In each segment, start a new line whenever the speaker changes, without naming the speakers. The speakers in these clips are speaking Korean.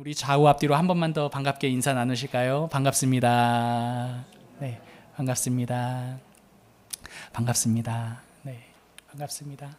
우리 좌우 앞뒤로 한 번만 더 반갑게 인사 나누실까요? 반갑습니다. 네, 반갑습니다. 반갑습니다. 네, 반갑습니다.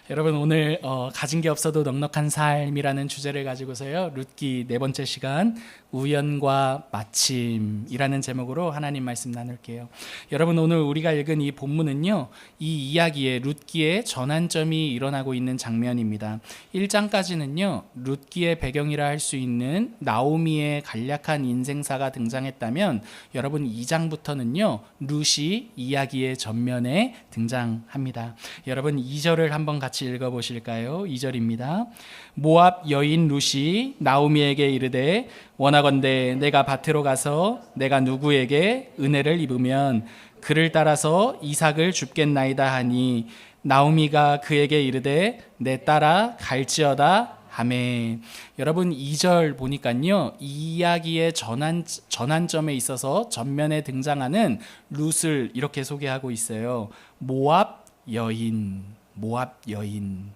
여러분 오늘 가진 게 없어도 넉넉한 삶이라는 주제를 가지고서요 룻기 네 번째 시간 우연과 마침이라는 제목으로 하나님 말씀 나눌게요. 여러분 오늘 우리가 읽은 이 본문은요 이 이야기의 룻기의 전환점이 일어나고 있는 장면입니다. 1장까지는요 룻기의 배경이라 할 수 있는 나오미의 간략한 인생사가 등장했다면 여러분 2장부터는요 룻이 이야기의 전면에 등장합니다. 여러분 2절을 한번 같이 읽어보실까요? 2절입니다. 모압 여인 룻이 나오미에게 이르되 원하건대 내가 밭으로 가서 내가 누구에게 은혜를 입으면 그를 따라서 이삭을 줍겠나이다 하니 나오미가 그에게 이르되 내 따라 갈지어다 하매. 여러분 2절 보니까요 이 이야기의 전환점에 있어서 전면에 등장하는 룻을 이렇게 소개하고 있어요. 모압 여인. 모압 여인.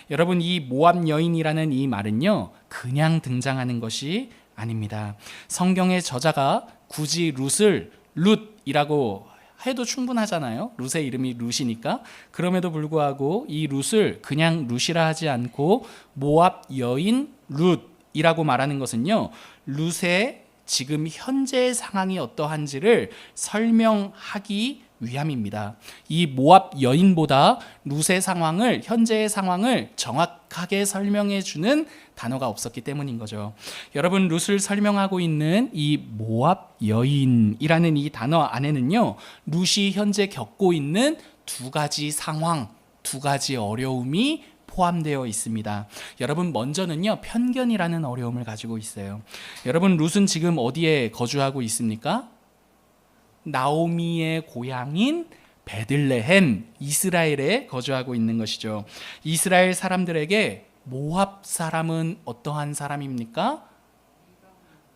여러분 이 모압 여인이라는 이 말은요 그냥 등장하는 것이 아닙니다. 성경의 저자가 굳이 룻을 룻이라고 해도 충분하잖아요. 룻의 이름이 룻이니까. 그럼에도 불구하고 이 룻을 그냥 룻이라 하지 않고 모압 여인 룻이라고 말하는 것은요 룻의 지금 현재의 상황이 어떠한지를 설명하기 위함입니다. 이 모압 여인보다 룻의 상황을, 현재의 상황을 정확하게 설명해 주는 단어가 없었기 때문인 거죠. 여러분 룻을 설명하고 있는 이 모압 여인이라는 이 단어 안에는요 룻이 현재 겪고 있는 두 가지 상황, 두 가지 어려움이 포함되어 있습니다. 여러분 먼저는요 편견이라는 어려움을 가지고 있어요. 여러분 룻은 지금 어디에 거주하고 있습니까? 나오미의 고향인 베들레헴, 이스라엘에 거주하고 있는 것이죠. 이스라엘 사람들에게 모압 사람은 어떠한 사람입니까?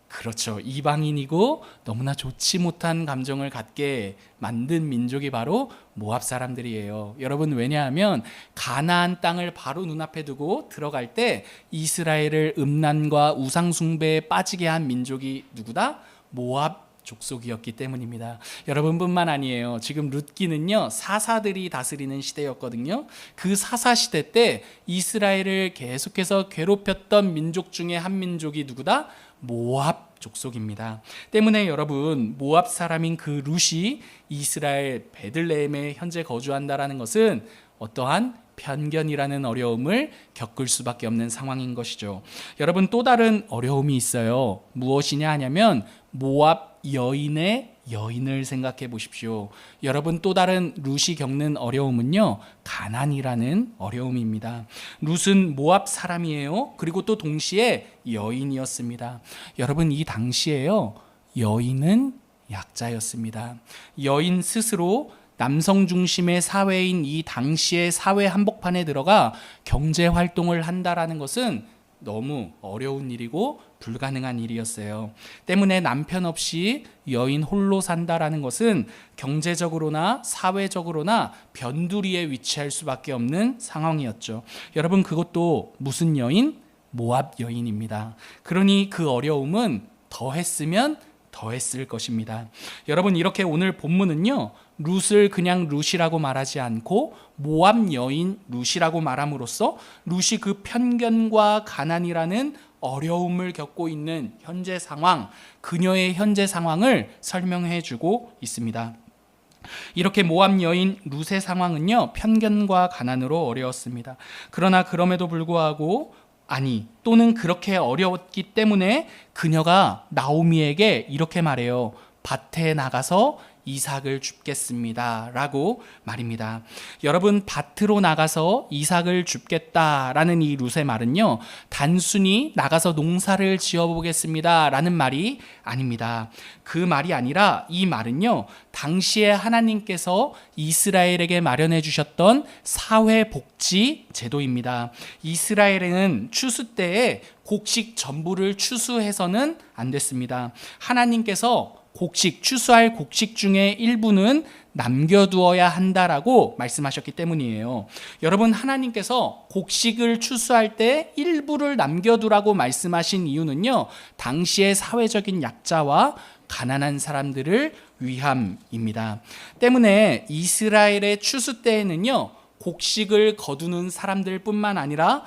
그렇죠. 이방인이고 너무나 좋지 못한 감정을 갖게 만든 민족이 바로 모압 사람들이에요. 여러분 왜냐하면 가나안 땅을 바로 눈앞에 두고 들어갈 때 이스라엘을 음란과 우상 숭배에 빠지게 한 민족이 누구다? 모압 족속이었기 때문입니다. 여러분뿐만 아니에요. 지금 룻기는요 사사들이 다스리는 시대였거든요. 그 사사 시대 때 이스라엘을 계속해서 괴롭혔던 민족 중에 한 민족이 누구다? 모압 족속입니다. 때문에 여러분 모압 사람인 그 룻이 이스라엘 베들레헴에 현재 거주한다라는 것은 어떠한 편견이라는 어려움을 겪을 수밖에 없는 상황인 것이죠. 여러분 또 다른 어려움이 있어요. 무엇이냐 하냐면 모압 여인의 여인을 생각해 보십시오. 여러분 또 다른 룻이 겪는 어려움은요 가난이라는 어려움입니다. 룻은 모압 사람이에요. 그리고 또 동시에 여인이었습니다. 여러분 이 당시에요 여인은 약자였습니다. 여인 스스로 남성 중심의 사회인 이 당시의 사회 한복판에 들어가 경제 활동을 한다라는 것은 너무 어려운 일이고 불가능한 일이었어요. 때문에 남편 없이 여인 홀로 산다라는 것은 경제적으로나 사회적으로나 변두리에 위치할 수밖에 없는 상황이었죠. 여러분 그것도 무슨 여인? 모압 여인입니다. 그러니 그 어려움은 더했으면 더했을 것입니다. 여러분 이렇게 오늘 본문은요 룻을 그냥 룻이라고 말하지 않고 모압 여인 룻이라고 말함으로써 룻이 그 편견과 가난이라는 어려움을 겪고 있는 현재 상황, 그녀의 현재 상황을 설명해 주고 있습니다. 이렇게 모압 여인 룻의 상황은요 편견과 가난으로 어려웠습니다. 그러나 그럼에도 불구하고 또는 그렇게 어려웠기 때문에 그녀가 나오미에게 이렇게 말해요. 밭에 나가서 이삭을 줍겠습니다 라고 말입니다. 여러분 밭으로 나가서 이삭을 줍겠다라는 이 룻의 말은요 단순히 나가서 농사를 지어보겠습니다 라는 말이 아닙니다. 그 말이 아니라 이 말은요 당시에 하나님께서 이스라엘에게 마련해 주셨던 사회복지 제도입니다. 이스라엘에는 추수 때에 곡식 전부를 추수해서는 안 됐습니다. 하나님께서 추수할 곡식 중에 일부는 남겨두어야 한다라고 말씀하셨기 때문이에요. 여러분, 하나님께서 곡식을 추수할 때 일부를 남겨두라고 말씀하신 이유는요, 당시의 사회적인 약자와 가난한 사람들을 위함입니다. 때문에 이스라엘의 추수 때에는요, 곡식을 거두는 사람들뿐만 아니라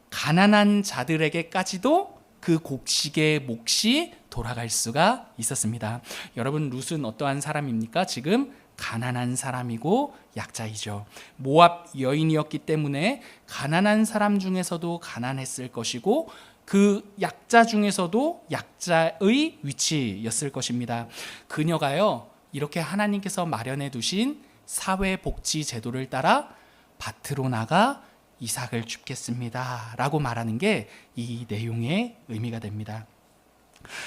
가난한 자들에게까지도 그 곡식의 몫이 돌아갈 수가 있었습니다. 여러분, 룻은 어떠한 사람입니까? 지금 가난한 사람이고 약자이죠. 모압 여인이었기 때문에 가난한 사람 중에서도 가난했을 것이고 그 약자 중에서도 약자의 위치였을 것입니다. 그녀가요, 이렇게 하나님께서 마련해 두신 사회복지 제도를 따라 밭으로 나가 이삭을 줍겠습니다 라고 말하는 게 이 내용의 의미가 됩니다.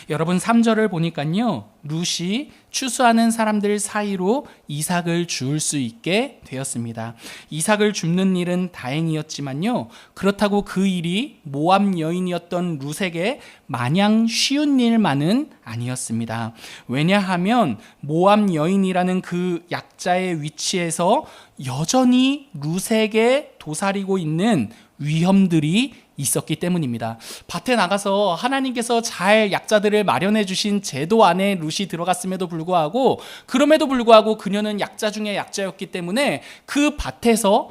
여러분, 3절을 보니까요, 룻이 추수하는 사람들 사이로 이삭을 주울 수 있게 되었습니다. 이삭을 줍는 일은 다행이었지만요, 그렇다고 그 일이 모압 여인이었던 룻에게 마냥 쉬운 일만은 아니었습니다. 왜냐하면 모압 여인이라는 그 약자의 위치에서 여전히 룻에게 도사리고 있는 위험들이 있었기 때문입니다. 밭에 나가서 하나님께서 잘 약자들을 마련해 주신 제도 안에 룻이 들어갔음에도 불구하고, 그럼에도 불구하고 그녀는 약자 중에 약자였기 때문에 그 밭에서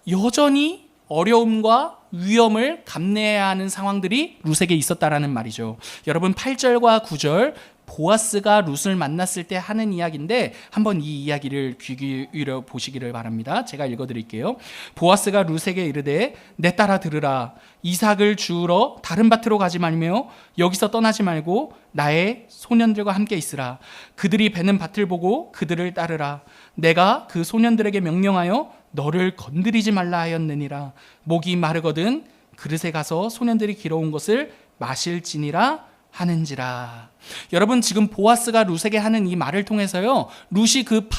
여전히 어려움과 위험을 감내해야 하는 상황들이 룻에게 있었다라는 말이죠. 여러분, 8절과 9절 보아스가 룻을 만났을 때 하는 이야기인데 한번 이 이야기를 귀 기울여 보시기를 바랍니다. 제가 읽어드릴게요. 보아스가 룻에게 이르되 내 딸아 들으라. 이삭을 주우러 다른 밭으로 가지 말며 여기서 떠나지 말고 나의 소년들과 함께 있으라. 그들이 베는 밭을 보고 그들을 따르라. 내가 그 소년들에게 명령하여 너를 건드리지 말라 하였느니라. 목이 마르거든 그릇에 가서 소년들이 길어온 것을 마실지니라 하는지라. 여러분, 지금 보아스가 룻에게 하는 이 말을 통해서요, 룻이 그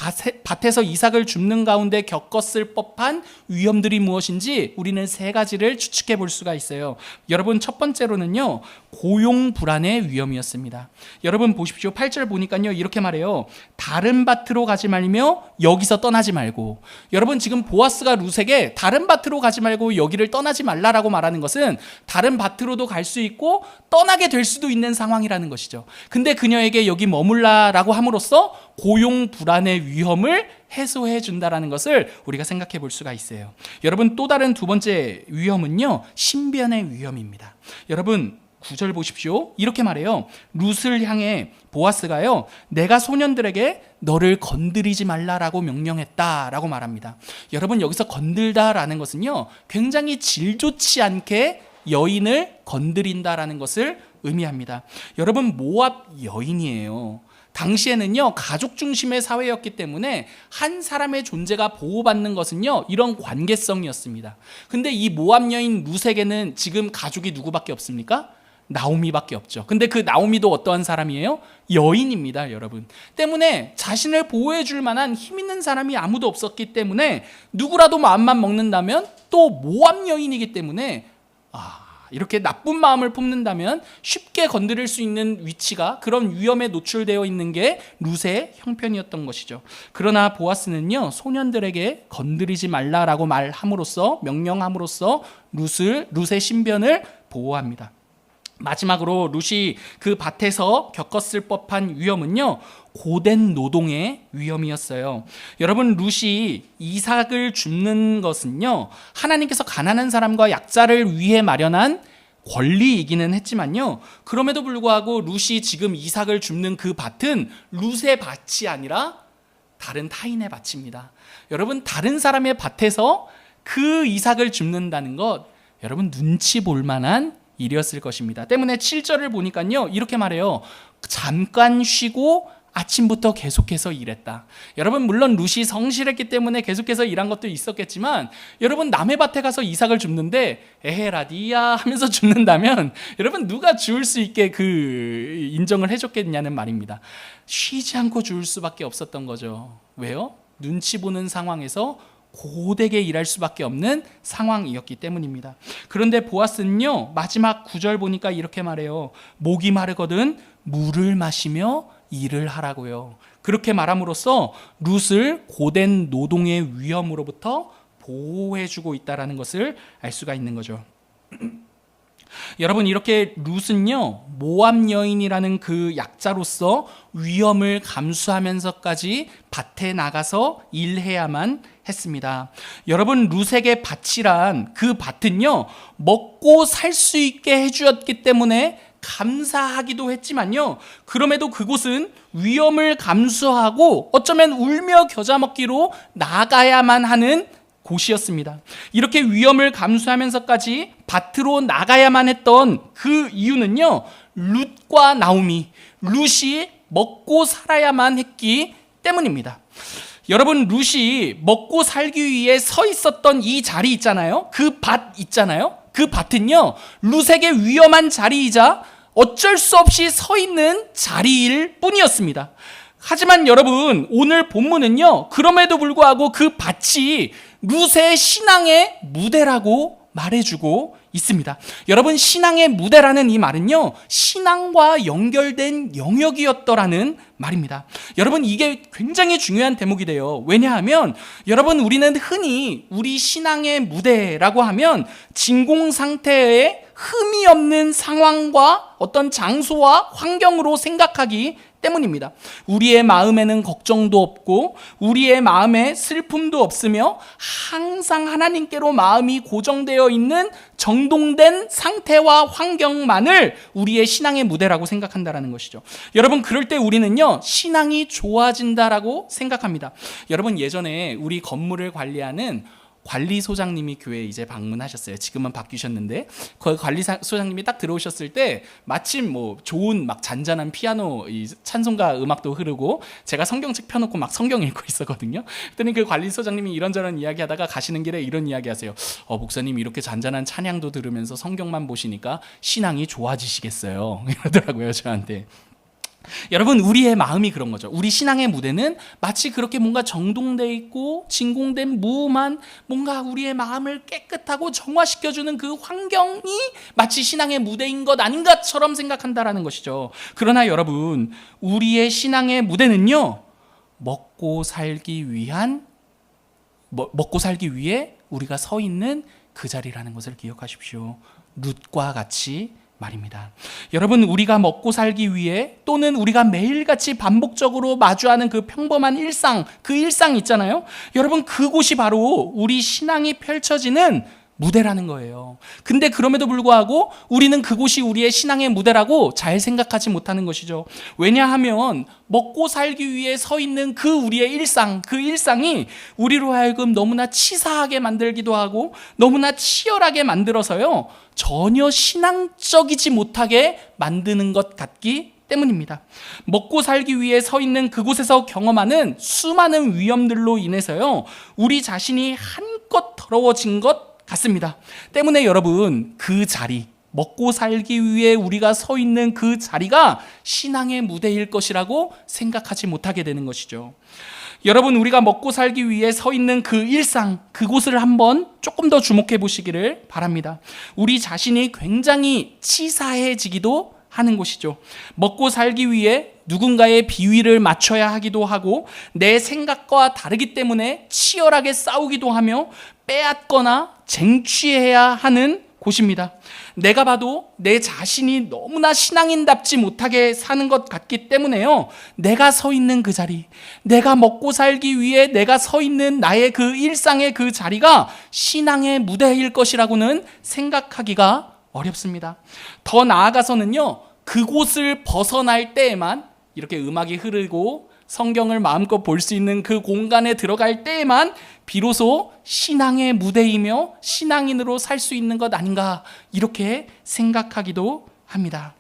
밭에서 이삭을 줍는 가운데 겪었을 법한 위험들이 무엇인지 우리는 세 가지를 추측해 볼 수가 있어요. 여러분, 첫 번째로는요, 고용 불안의 위험이었습니다. 여러분 보십시오. 8절 보니까요, 이렇게 말해요. 다른 밭으로 가지 말며 여기서 떠나지 말고. 여러분, 지금 보아스가 룻에게 다른 밭으로 가지 말고 여기를 떠나지 말라라고 말하는 것은 다른 밭으로도 갈 수 있고 떠나게 될 수도 있는 상황이라는 것이죠. 근데 그녀에게 여기 머물라라고 함으로써 고용 불안의 위험을 해소해 준다라는 것을 우리가 생각해 볼 수가 있어요. 여러분, 또 다른 두 번째 위험은요, 신변의 위험입니다. 여러분, 9절 보십시오. 이렇게 말해요. 룻을 향해 보아스가요, 내가 소년들에게 너를 건드리지 말라라고 명령했다라고 말합니다. 여러분, 여기서 건들다라는 것은요, 굉장히 질 좋지 않게 여인을 건드린다라는 것을 의미합니다. 여러분, 모압 여인이에요. 당시에는요, 가족 중심의 사회였기 때문에 한 사람의 존재가 보호받는 것은요, 이런 관계성이었습니다. 근데 이 모압 여인 룻에게는 지금 가족이 누구밖에 없습니까? 나오미밖에 없죠. 근데 그 나오미도 어떠한 사람이에요? 여인입니다, 여러분. 때문에 자신을 보호해 줄 만한 힘 있는 사람이 아무도 없었기 때문에 누구라도 마음만 먹는다면 또 모압 여인이기 때문에 이렇게 나쁜 마음을 품는다면 쉽게 건드릴 수 있는 위치가, 그런 위험에 노출되어 있는 게 룻의 형편이었던 것이죠. 그러나 보아스는요, 소년들에게 건드리지 말라라고 말함으로써, 명령함으로써 룻의 신변을 보호합니다. 마지막으로 룻이 그 밭에서 겪었을 법한 위험은요, 고된 노동의 위험이었어요. 여러분, 룻이 이삭을 줍는 것은요, 하나님께서 가난한 사람과 약자를 위해 마련한 권리이기는 했지만요, 그럼에도 불구하고 룻이 지금 이삭을 줍는 그 밭은 룻의 밭이 아니라 다른 타인의 밭입니다. 여러분, 다른 사람의 밭에서 그 이삭을 줍는다는 것, 여러분 눈치 볼 만한 일이었을 것입니다. 때문에 7절을 보니까요, 이렇게 말해요. 잠깐 쉬고 아침부터 계속해서 일했다. 여러분, 물론 룻이 성실했기 때문에 계속해서 일한 것도 있었겠지만, 여러분, 남의 밭에 가서 이삭을 줍는데 에헤라디야 하면서 줍는다면 여러분, 누가 주울 수 있게 그 인정을 해줬겠냐는 말입니다. 쉬지 않고 주울 수밖에 없었던 거죠. 왜요? 눈치 보는 상황에서 고되게 일할 수밖에 없는 상황이었기 때문입니다. 그런데 보아스는요, 마지막 9절 보니까 이렇게 말해요. 목이 마르거든 물을 마시며 일을 하라고요. 그렇게 말함으로써 룻을 고된 노동의 위험으로부터 보호해주고 있다는 것을 알 수가 있는 거죠. 여러분, 이렇게 룻은요, 모압 여인이라는 그 약자로서 위험을 감수하면서까지 밭에 나가서 일해야만 했습니다. 여러분, 룻에게 밭이란 그 밭은요, 먹고 살 수 있게 해주었기 때문에 감사하기도 했지만요, 그럼에도 그곳은 위험을 감수하고 어쩌면 울며 겨자 먹기로 나가야만 하는 곳이었습니다. 이렇게 위험을 감수하면서까지 밭으로 나가야만 했던 그 이유는요, 룻과 나오미, 룻이 먹고 살아야만 했기 때문입니다. 여러분, 룻이 먹고 살기 위해 서 있었던 이 자리 있잖아요. 그 밭 있잖아요. 그 밭은요, 룻에게 위험한 자리이자 어쩔 수 없이 서 있는 자리일 뿐이었습니다. 하지만 여러분, 오늘 본문은요, 그럼에도 불구하고 그 밭이 룻의 신앙의 무대라고 말해주고 있습니다. 여러분, 신앙의 무대라는 이 말은요, 신앙과 연결된 영역이었더라는 말입니다. 여러분, 이게 굉장히 중요한 대목이 돼요. 왜냐하면 여러분, 우리는 흔히 우리 신앙의 무대라고 하면 진공 상태에 흠이 없는 상황과 어떤 장소와 환경으로 생각하기 때문입니다. 우리의 마음에는 걱정도 없고 우리의 마음에 슬픔도 없으며 항상 하나님께로 마음이 고정되어 있는 정돈된 상태와 환경만을 우리의 신앙의 무대라고 생각한다는 것이죠. 여러분, 그럴 때 우리는요, 신앙이 좋아진다라고 생각합니다. 여러분, 예전에 우리 건물을 관리하는 관리소장님이 교회에 이제 방문하셨어요. 지금은 바뀌셨는데, 그 관리소장님이 딱 들어오셨을 때 마침 뭐 좋은 막 잔잔한 피아노 이 찬송가 음악도 흐르고 제가 성경책 펴놓고 막 성경 읽고 있었거든요. 그랬더니 그 관리소장님이 이런저런 이야기하다가 가시는 길에 이런 이야기하세요. 목사님, 이렇게 잔잔한 찬양도 들으면서 성경만 보시니까 신앙이 좋아지시겠어요. 이러더라고요, 저한테. 여러분, 우리의 마음이 그런 거죠. 우리 신앙의 무대는 마치 그렇게 뭔가 정돈되어 있고 진공된 무음한 뭔가 우리의 마음을 깨끗하고 정화시켜주는 그 환경이 마치 신앙의 무대인 것 아닌가처럼 생각한다라는 것이죠. 그러나 여러분, 우리의 신앙의 무대는요, 먹고 살기 위해 우리가 서 있는 그 자리라는 것을 기억하십시오. 룻과 같이 말입니다. 여러분, 우리가 먹고 살기 위해 또는 우리가 매일같이 반복적으로 마주하는 그 평범한 일상, 그 일상 있잖아요. 여러분, 그곳이 바로 우리 신앙이 펼쳐지는 무대라는 거예요. 근데 그럼에도 불구하고 우리는 그곳이 우리의 신앙의 무대라고 잘 생각하지 못하는 것이죠. 왜냐하면 먹고 살기 위해 서 있는 그 우리의 일상, 그 일상이 우리로 하여금 너무나 치사하게 만들기도 하고 너무나 치열하게 만들어서요, 전혀 신앙적이지 못하게 만드는 것 같기 때문입니다. 먹고 살기 위해 서 있는 그곳에서 경험하는 수많은 위험들로 인해서요, 우리 자신이 한껏 더러워진 것 같습니다. 때문에 여러분, 그 자리, 먹고 살기 위해 우리가 서 있는 그 자리가 신앙의 무대일 것이라고 생각하지 못하게 되는 것이죠. 여러분, 우리가 먹고 살기 위해 서 있는 그 일상, 그곳을 한번 조금 더 주목해 보시기를 바랍니다. 우리 자신이 굉장히 치사해지기도 하는 곳이죠. 먹고 살기 위해 누군가의 비위를 맞춰야 하기도 하고 내 생각과 다르기 때문에 치열하게 싸우기도 하며 빼앗거나 쟁취해야 하는 곳입니다. 내가 봐도 내 자신이 너무나 신앙인답지 못하게 사는 것 같기 때문에요, 내가 서 있는 그 자리, 내가 먹고 살기 위해 내가 서 있는 나의 그 일상의 그 자리가 신앙의 무대일 것이라고는 생각하기가 어렵습니다. 더 나아가서는요, 그곳을 벗어날 때에만, 이렇게 음악이 흐르고 성경을 마음껏 볼 수 있는 그 공간에 들어갈 때에만 비로소 신앙의 무대이며 신앙인으로 살 수 있는 것 아닌가, 이렇게 생각하기도 합니다.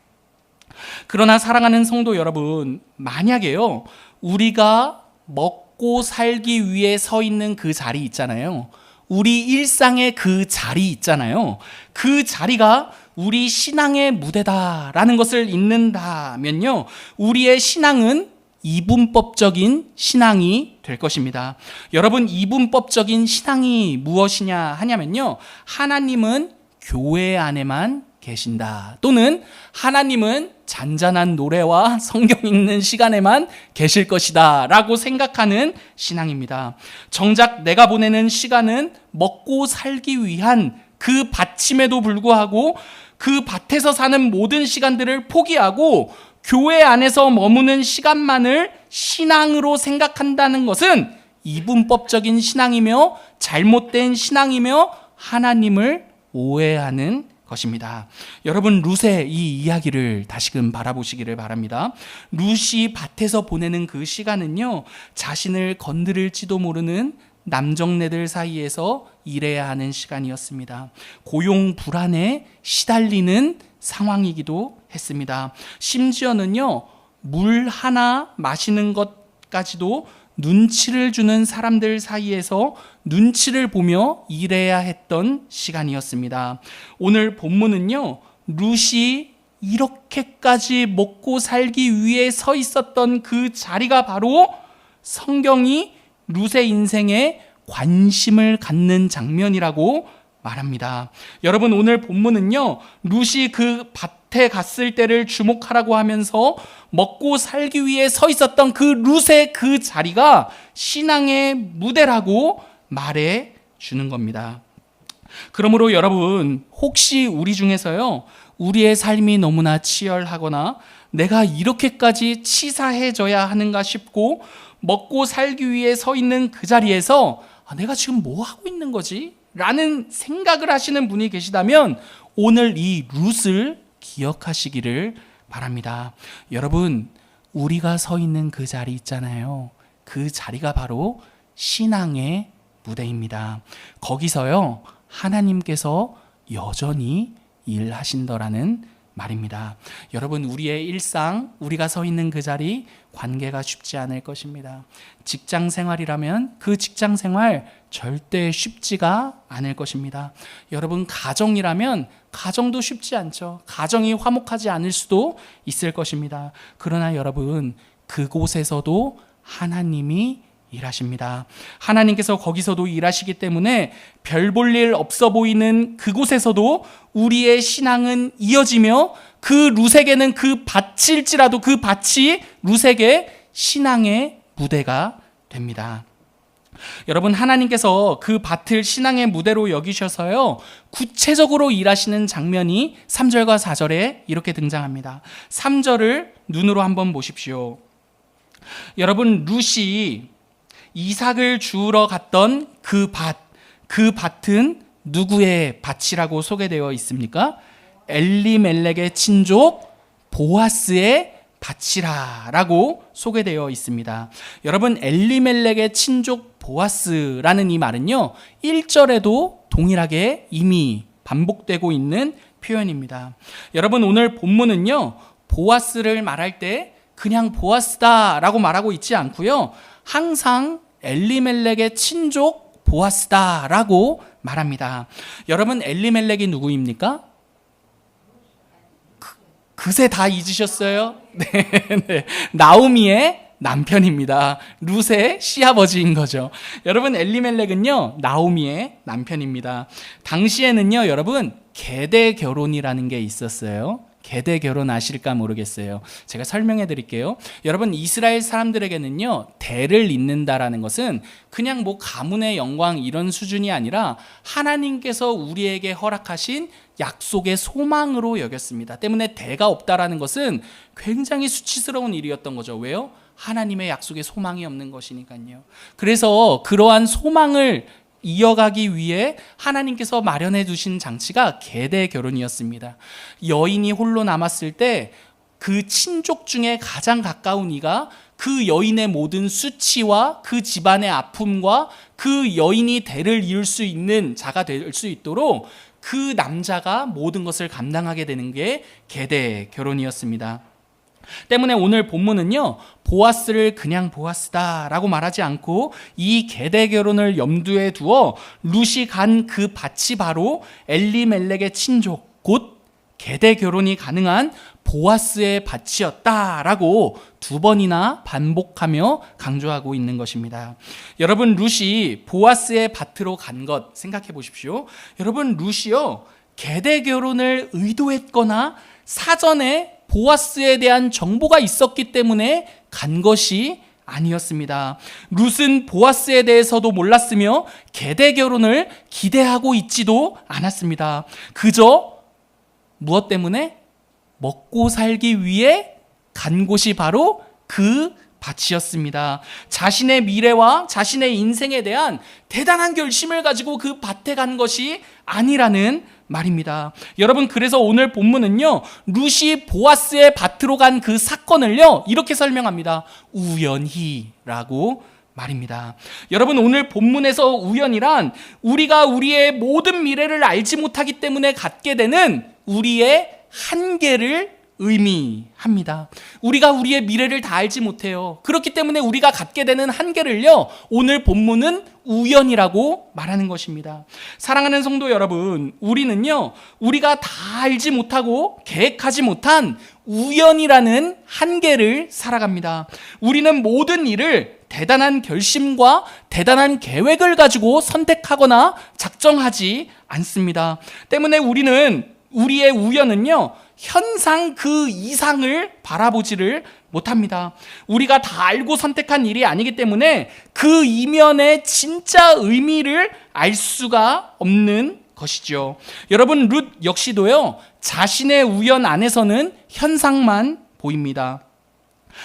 그러나 사랑하는 성도 여러분, 만약에요, 우리가 먹고 살기 위해 서 있는 그 자리 있잖아요. 우리 일상의 그 자리 있잖아요. 그 자리가 우리 신앙의 무대다라는 것을 잊는다면요, 우리의 신앙은 이분법적인 신앙이 될 것입니다. 여러분, 이분법적인 신앙이 무엇이냐 하냐면요, 하나님은 교회 안에만 계신다. 또는 하나님은 잔잔한 노래와 성경 읽는 시간에만 계실 것이다 라고 생각하는 신앙입니다. 정작 내가 보내는 시간은 먹고 살기 위한 그 받침에도 불구하고 그 밭에서 사는 모든 시간들을 포기하고 교회 안에서 머무는 시간만을 신앙으로 생각한다는 것은 이분법적인 신앙이며 잘못된 신앙이며 하나님을 오해하는 것입니다. 여러분, 룻의 이 이야기를 다시금 바라보시기를 바랍니다. 룻이 밭에서 보내는 그 시간은요, 자신을 건드릴지도 모르는 남정네들 사이에서 일해야 하는 시간이었습니다. 고용 불안에 시달리는 상황이기도 했습니다. 심지어는요, 물 하나 마시는 것까지도 눈치를 주는 사람들 사이에서 눈치를 보며 일해야 했던 시간이었습니다. 오늘 본문은요, 룻이 이렇게까지 먹고 살기 위해 서 있었던 그 자리가 바로 성경이 룻의 인생에 관심을 갖는 장면이라고 말합니다. 여러분, 오늘 본문은요, 룻이 그 밭에 갔을 때를 주목하라고 하면서 먹고 살기 위해 서 있었던 그 룻의 그 자리가 신앙의 무대라고 말해 주는 겁니다. 그러므로 여러분, 혹시 우리 중에서요, 우리의 삶이 너무나 치열하거나 내가 이렇게까지 치사해져야 하는가 싶고 먹고 살기 위해 서 있는 그 자리에서 내가 지금 뭐 하고 있는 거지? 라는 생각을 하시는 분이 계시다면 오늘 이 룻을 기억하시기를 바랍니다. 여러분, 우리가 서 있는 그 자리 있잖아요. 그 자리가 바로 신앙의 무대입니다. 거기서요, 하나님께서 여전히 일하신다라는 말입니다. 여러분, 우리의 일상, 우리가 서 있는 그 자리, 관계가 쉽지 않을 것입니다. 직장 생활이라면 그 직장 생활 절대 쉽지가 않을 것입니다. 여러분, 가정이라면 가정도 쉽지 않죠. 가정이 화목하지 않을 수도 있을 것입니다. 그러나 여러분, 그곳에서도 하나님이 일하십니다. 하나님께서 거기서도 일하시기 때문에 별 볼 일 없어 보이는 그곳에서도 우리의 신앙은 이어지며 그 룻에게는 그 밭일지라도 그 밭이 룻에게 신앙의 무대가 됩니다. 여러분, 하나님께서 그 밭을 신앙의 무대로 여기셔서요, 구체적으로 일하시는 장면이 3절과 4절에 이렇게 등장합니다. 3절을 눈으로 한번 보십시오. 여러분, 룻이 이삭을 주우러 갔던 그 밭은 누구의 밭이라고 소개되어 있습니까? 엘리멜렉의 친족 보아스의 밭이라고 소개되어 있습니다. 여러분, 엘리멜렉의 친족 보아스라는 이 말은요, 1절에도 동일하게 이미 반복되고 있는 표현입니다. 여러분, 오늘 본문은요, 보아스를 말할 때 그냥 보아스다라고 말하고 있지 않고요, 항상 엘리멜렉의 친족 보아스다라고 말합니다. 여러분, 엘리멜렉이 누구입니까? 그새 다 잊으셨어요? 네. 나오미의 남편입니다. 룻의 시아버지인 거죠. 여러분, 엘리멜렉은요, 나오미의 남편입니다. 당시에는요, 여러분, 계대 결혼이라는 게 있었어요. 계대 결혼 아실까 모르겠어요. 제가 설명해 드릴게요. 여러분, 이스라엘 사람들에게는요, 대를 잇는다라는 것은 그냥 뭐 가문의 영광 이런 수준이 아니라 하나님께서 우리에게 허락하신 약속의 소망으로 여겼습니다. 때문에 대가 없다라는 것은 굉장히 수치스러운 일이었던 거죠. 왜요? 하나님의 약속의 소망이 없는 것이니까요. 그래서 그러한 소망을 이어가기 위해 하나님께서 마련해 두신 장치가 계대 결혼이었습니다. 여인이 홀로 남았을 때 그 친족 중에 가장 가까운 이가 그 여인의 모든 수치와 그 집안의 아픔과 그 여인이 대를 이을 수 있는 자가 될 수 있도록 그 남자가 모든 것을 감당하게 되는 게 계대 결혼이었습니다. 때문에 오늘 본문은요, 보아스를 그냥 보아스다라고 말하지 않고 이 계대 결혼을 염두에 두어 룻이 간 그 밭이 바로 엘리멜렉의 친족, 곧 계대 결혼이 가능한 보아스의 밭이었다라고 2번이나 반복하며 강조하고 있는 것입니다. 여러분, 룻이 보아스의 밭으로 간 것 생각해 보십시오. 여러분, 룻이요, 계대 결혼을 의도했거나 사전에 보아스에 대한 정보가 있었기 때문에 간 것이 아니었습니다. 룻은 보아스에 대해서도 몰랐으며 계대 결혼을 기대하고 있지도 않았습니다. 그저 무엇 때문에? 먹고 살기 위해 간 곳이 바로 그 밭이었습니다. 자신의 미래와 자신의 인생에 대한 대단한 결심을 가지고 그 밭에 간 것이 아니라는 말입니다. 여러분, 그래서 오늘 본문은요, 룻이 보아스의 밭으로 간 그 사건을요, 이렇게 설명합니다. 우연히라고 말입니다. 여러분, 오늘 본문에서 우연이란 우리가 우리의 모든 미래를 알지 못하기 때문에 갖게 되는 우리의 한계를 의미합니다. 우리가 우리의 미래를 다 알지 못해요. 그렇기 때문에 우리가 갖게 되는 한계를요, 오늘 본문은 우연이라고 말하는 것입니다. 사랑하는 성도 여러분, 우리는요, 우리가 다 알지 못하고 계획하지 못한 우연이라는 한계를 살아갑니다. 우리는 모든 일을 대단한 결심과 대단한 계획을 가지고 선택하거나 작정하지 않습니다. 때문에 우리는 우리의 우연은요, 현상 그 이상을 바라보지를 못합니다. 우리가 다 알고 선택한 일이 아니기 때문에 그 이면의 진짜 의미를 알 수가 없는 것이죠. 여러분, 룻 역시도요, 자신의 우연 안에서는 현상만 보입니다.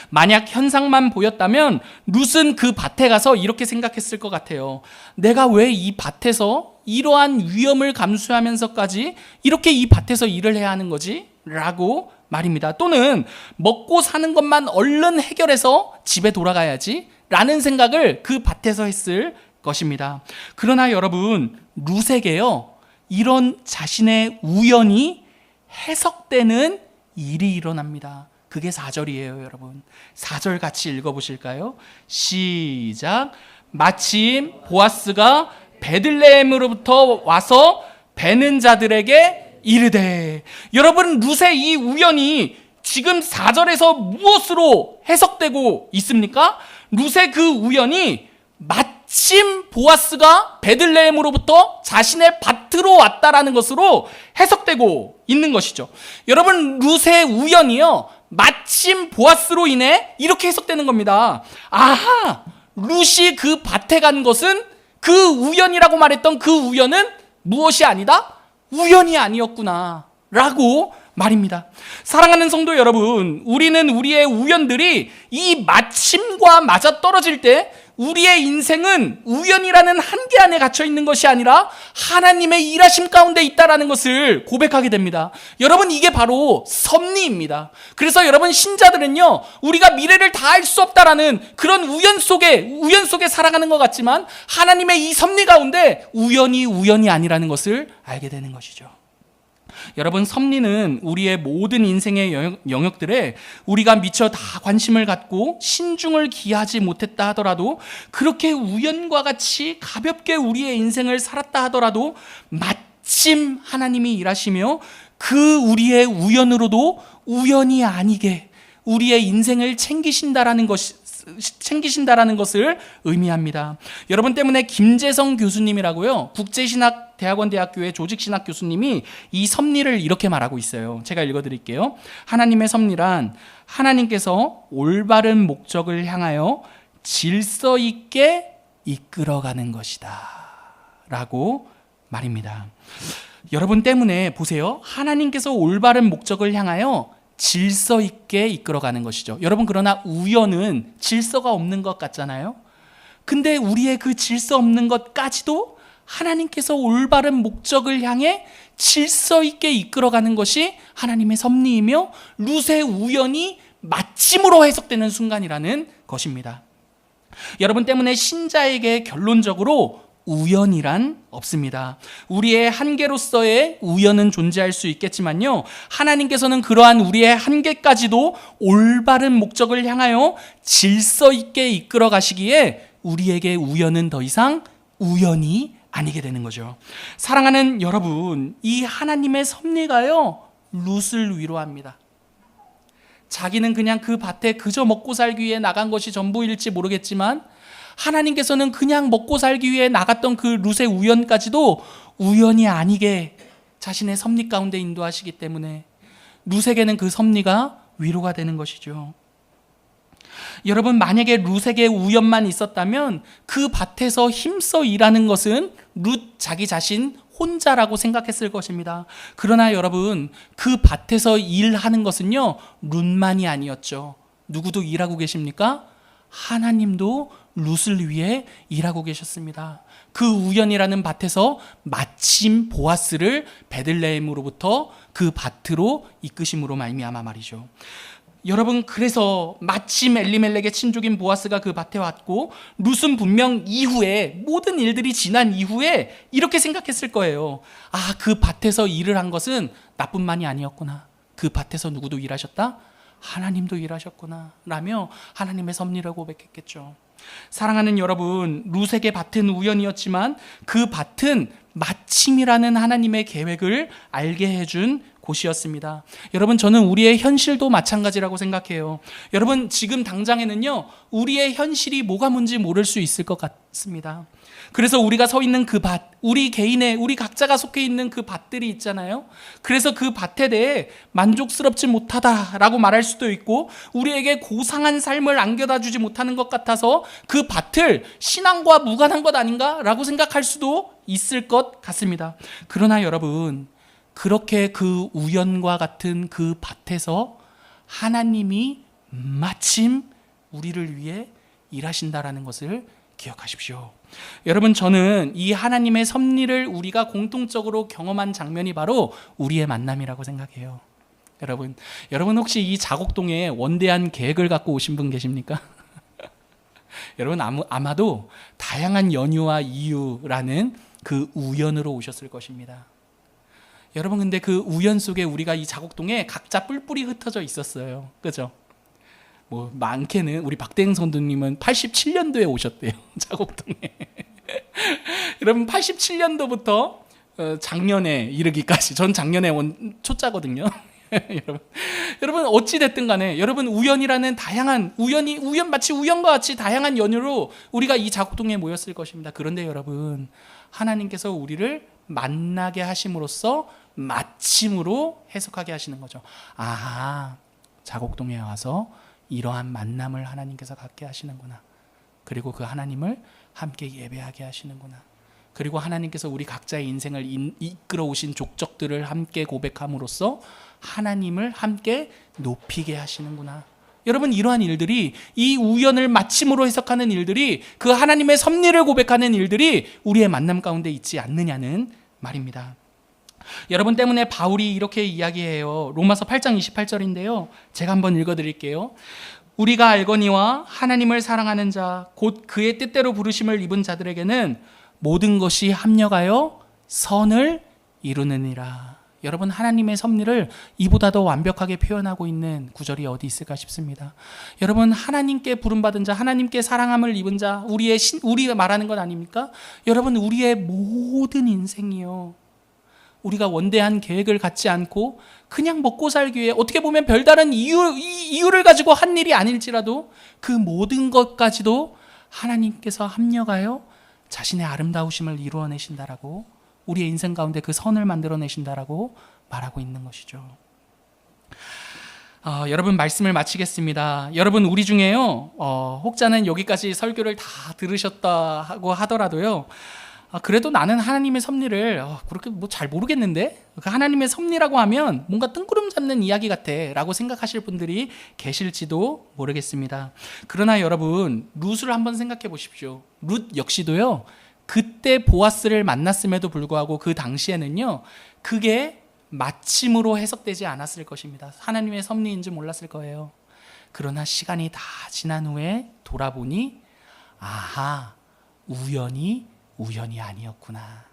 만약 현상만 보였다면 룻은 그 밭에 가서 이렇게 생각했을 것 같아요. 내가 왜 이 밭에서 이러한 위험을 감수하면서까지 이렇게 이 밭에서 일을 해야 하는 거지? 라고 말입니다. 또는 먹고 사는 것만 얼른 해결해서 집에 돌아가야지 라는 생각을 그 밭에서 했을 것입니다. 그러나 여러분, 룻에게요, 이런 자신의 우연이 해석되는 일이 일어납니다. 그게 4절이에요, 여러분. 4절 같이 읽어보실까요? 시작. 마침 보아스가 베들레헴으로부터 와서 베는 자들에게 이르되. 여러분, 룻의 이 우연이 지금 4절에서 무엇으로 해석되고 있습니까? 룻의 그 우연이 마침 보아스가 베들레헴으로부터 자신의 밭으로 왔다라는 것으로 해석되고 있는 것이죠. 여러분, 룻의 우연이요, 마침 보아스로 인해 이렇게 해석되는 겁니다. 아하, 룻이 그 밭에 간 것은 그 우연이라고 말했던 그 우연은 무엇이 아니다? 우연이 아니었구나 라고 말입니다. 사랑하는 성도 여러분, 우리는 우리의 우연들이 이 마침과 맞아떨어질 때 우리의 인생은 우연이라는 한계 안에 갇혀 있는 것이 아니라 하나님의 일하심 가운데 있다라는 것을 고백하게 됩니다. 여러분, 이게 바로 섭리입니다. 그래서 여러분, 신자들은요, 우리가 미래를 다 알 수 없다라는 그런 우연 속에 살아가는 것 같지만 하나님의 이 섭리 가운데 우연이 아니라는 것을 알게 되는 것이죠. 여러분, 섭리는 우리의 모든 인생의 영역들에 우리가 미처 다 관심을 갖고 신중을 기하지 못했다 하더라도, 그렇게 우연과 같이 가볍게 우리의 인생을 살았다 하더라도 마침 하나님이 일하시며 그 우리의 우연으로도 우연이 아니게 우리의 인생을 챙기신다라는 것을 의미합니다. 여러분 때문에 김재성 교수님이라고요, 국제신학대학원대학교의 조직신학 교수님이 이 섭리를 이렇게 말하고 있어요. 제가 읽어드릴게요. 하나님의 섭리란 하나님께서 올바른 목적을 향하여 질서 있게 이끌어가는 것이다 라고 말입니다. 여러분 때문에 보세요. 하나님께서 올바른 목적을 향하여 질서 있게 이끌어가는 것이죠. 여러분, 그러나 우연은 질서가 없는 것 같잖아요. 근데 우리의 그 질서 없는 것까지도 하나님께서 올바른 목적을 향해 질서 있게 이끌어가는 것이 하나님의 섭리이며 룻의 우연이 마침으로 해석되는 순간이라는 것입니다. 여러분 때문에 신자에게 결론적으로 우연이란 없습니다. 우리의 한계로서의 우연은 존재할 수 있겠지만요, 하나님께서는 그러한 우리의 한계까지도 올바른 목적을 향하여 질서 있게 이끌어 가시기에 우리에게 우연은 더 이상 우연이 아니게 되는 거죠. 사랑하는 여러분, 이 하나님의 섭리가요, 룻을 위로합니다. 자기는 그냥 그 밭에 그저 먹고 살기 위해 나간 것이 전부일지 모르겠지만 하나님께서는 그냥 먹고 살기 위해 나갔던 그 룻의 우연까지도 우연이 아니게 자신의 섭리 가운데 인도하시기 때문에 룻에게는 그 섭리가 위로가 되는 것이죠. 여러분, 만약에 룻에게 우연만 있었다면 그 밭에서 힘써 일하는 것은 룻 자기 자신 혼자라고 생각했을 것입니다. 그러나 여러분, 그 밭에서 일하는 것은요, 룻만이 아니었죠. 누구도 일하고 계십니까? 하나님도 룻을 위해 일하고 계셨습니다. 그 우연이라는 밭에서 마침 보아스를 베들레헴으로부터 그 밭으로 이끄심으로 말미암아 말이죠. 여러분, 그래서 마침 엘리멜렉의 친족인 보아스가 그 밭에 왔고 룻은 분명 이후에 모든 일들이 지난 이후에 이렇게 생각했을 거예요. 아, 그 밭에서 일을 한 것은 나뿐만이 아니었구나. 그 밭에서 누구도 일하셨다? 하나님도 일하셨구나 라며 하나님의 섭리를 고백했겠죠. 사랑하는 여러분, 룻에게 밭은 우연이었지만 그 밭은 마침이라는 하나님의 계획을 알게 해준 곳이었습니다. 여러분, 저는 우리의 현실도 마찬가지라고 생각해요. 여러분, 지금 당장에는요, 우리의 현실이 뭐가 뭔지 모를 수 있을 것 같습니다. 그래서 우리가 서 있는 그 밭, 우리 개인의, 우리 각자가 속해 있는 그 밭들이 있잖아요. 그래서 그 밭에 대해 만족스럽지 못하다라고 말할 수도 있고, 우리에게 고상한 삶을 안겨다 주지 못하는 것 같아서 그 밭을 신앙과 무관한 것 아닌가라고 생각할 수도 있을 것 같습니다. 그러나 여러분, 그렇게 그 우연과 같은 그 밭에서 하나님이 마침 우리를 위해 일하신다라는 것을 기억하십시오. 여러분, 저는 이 하나님의 섭리를 우리가 공통적으로 경험한 장면이 바로 우리의 만남이라고 생각해요. 여러분 혹시 이 자곡동에 원대한 계획을 갖고 오신 분 계십니까? 여러분, 아마도 다양한 연유와 이유라는 그 우연으로 오셨을 것입니다. 여러분, 근데 그 우연 속에 우리가 이 자곡동에 각자 뿔뿔이 흩어져 있었어요. 그죠? 뭐 많게는 우리 박대행 선도님은 87년도에 오셨대요. 자곡동에. 여러분, 87년도부터 작년에 이르기까지, 전 작년에 초짜거든요. 여러분 어찌 됐든 간에 여러분, 우연이라는 다양한 마치 우연과 같이 다양한 연유로 우리가 이 자곡동에 모였을 것입니다. 그런데 여러분, 하나님께서 우리를 만나게 하심으로써 마침으로 해석하게 하시는 거죠. 아, 자곡동에 와서 이러한 만남을 하나님께서 갖게 하시는구나. 그리고 그 하나님을 함께 예배하게 하시는구나. 그리고 하나님께서 우리 각자의 인생을 이끌어 오신 족적들을 함께 고백함으로써 하나님을 함께 높이게 하시는구나. 여러분, 이러한 일들이, 이 우연을 마침으로 해석하는 일들이, 그 하나님의 섭리를 고백하는 일들이 우리의 만남 가운데 있지 않느냐는 말입니다. 여러분 때문에 바울이 이렇게 이야기해요. 로마서 8장 28절인데요. 제가 한번 읽어드릴게요. 우리가 알거니와 하나님을 사랑하는 자, 곧 그의 뜻대로 부르심을 입은 자들에게는 모든 것이 합력하여 선을 이루느니라. 여러분, 하나님의 섭리를 이보다 더 완벽하게 표현하고 있는 구절이 어디 있을까 싶습니다. 여러분, 하나님께 부름받은 자, 하나님께 사랑함을 입은 자, 우리가 말하는 것 아닙니까? 여러분, 우리의 모든 인생이요, 우리가 원대한 계획을 갖지 않고 그냥 먹고 살기 위해 어떻게 보면 별다른 이유를 가지고 한 일이 아닐지라도 그 모든 것까지도 하나님께서 합력하여 자신의 아름다우심을 이루어내신다라고, 우리의 인생 가운데 그 선을 만들어내신다라고 말하고 있는 것이죠. 여러분, 말씀을 마치겠습니다. 여러분, 우리 중에요, 혹자는 여기까지 설교를 다 들으셨다고 하더라도요, 그래도 나는 하나님의 섭리를 그렇게 뭐 잘 모르겠는데, 그 하나님의 섭리라고 하면 뭔가 뜬구름 잡는 이야기 같아 라고 생각하실 분들이 계실지도 모르겠습니다. 그러나 여러분, 룻을 한번 생각해 보십시오. 룻 역시도요, 그때 보아스를 만났음에도 불구하고 그 당시에는요, 그게 마침으로 해석되지 않았을 것입니다. 하나님의 섭리인지 몰랐을 거예요. 그러나 시간이 다 지난 후에 돌아보니, 아하, 우연이 아니었구나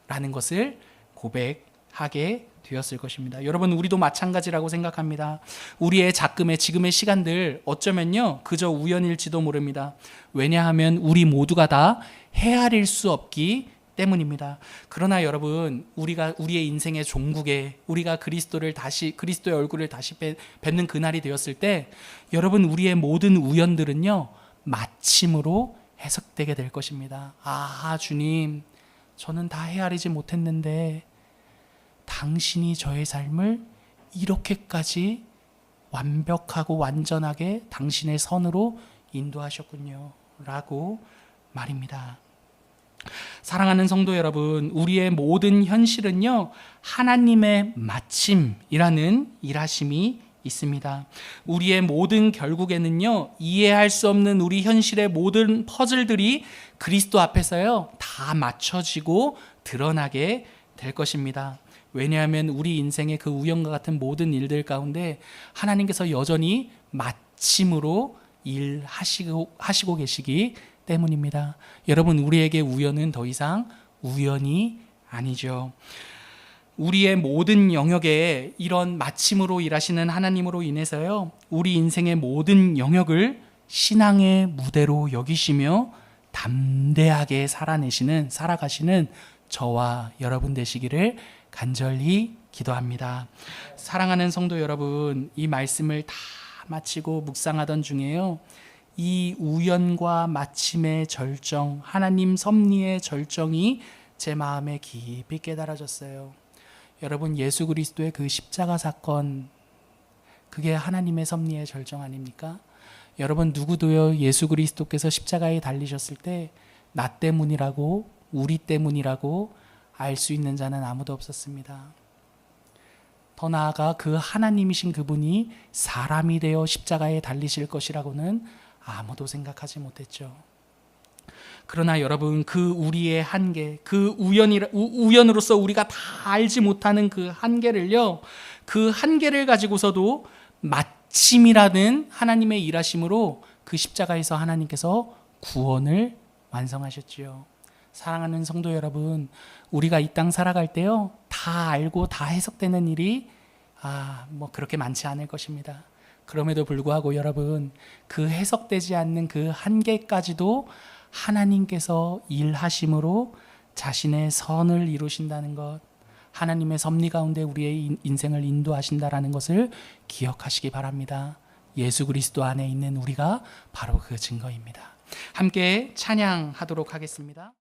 라는 것을 고백하게 되었을 것입니다. 여러분, 우리도 마찬가지라고 생각합니다. 우리의 지금의 시간들 어쩌면요, 그저 우연일지도 모릅니다. 왜냐하면 우리 모두가 다 헤아릴 수 없기 때문입니다. 그러나 여러분, 우리의 인생의 종국에 우리가 그리스도의 얼굴을 다시 뵙는 그날이 되었을 때, 여러분, 우리의 모든 우연들은요, 마침으로 해석되게 될 것입니다. 아, 주님, 저는 다 헤아리지 못했는데 당신이 저의 삶을 이렇게까지 완벽하고 완전하게 당신의 선으로 인도하셨군요. 라고 말입니다. 사랑하는 성도 여러분, 우리의 모든 현실은요, 하나님의 마침이라는 일하심이 있습니다. 우리의 모든 결국에는요, 이해할 수 없는 우리 현실의 모든 퍼즐들이 그리스도 앞에서요, 다 맞춰지고 드러나게 될 것입니다. 왜냐하면 우리 인생의 그 우연과 같은 모든 일들 가운데 하나님께서 여전히 마침으로 일하시고 계시기 때문입니다. 여러분, 우리에게 우연은 더 이상 우연이 아니죠. 우리의 모든 영역에 이런 마침으로 일하시는 하나님으로 인해서요, 우리 인생의 모든 영역을 신앙의 무대로 여기시며 담대하게 살아가시는 저와 여러분 되시기를 간절히 기도합니다. 사랑하는 성도 여러분, 이 말씀을 다 마치고 묵상하던 중에요, 이 우연과 마침의 절정, 하나님 섭리의 절정이 제 마음에 깊이 깨달아졌어요. 여러분, 예수 그리스도의 그 십자가 사건, 그게 하나님의 섭리의 절정 아닙니까? 여러분, 누구도요, 예수 그리스도께서 십자가에 달리셨을 때 나 때문이라고, 우리 때문이라고 알 수 있는 자는 아무도 없었습니다. 더 나아가 그 하나님이신 그분이 사람이 되어 십자가에 달리실 것이라고는 아무도 생각하지 못했죠. 그러나 여러분, 그 우리의 한계, 그 우연으로서 우리가 다 알지 못하는 그 한계를요, 그 한계를 가지고서도 마침이라는 하나님의 일하심으로 그 십자가에서 하나님께서 구원을 완성하셨지요. 사랑하는 성도 여러분, 우리가 이 땅 살아갈 때요, 다 알고 다 해석되는 일이 그렇게 많지 않을 것입니다. 그럼에도 불구하고 여러분, 그 해석되지 않는 그 한계까지도 하나님께서 일하심으로 자신의 선을 이루신다는 것, 하나님의 섭리 가운데 우리의 인생을 인도하신다라는 것을 기억하시기 바랍니다. 예수 그리스도 안에 있는 우리가 바로 그 증거입니다. 함께 찬양하도록 하겠습니다.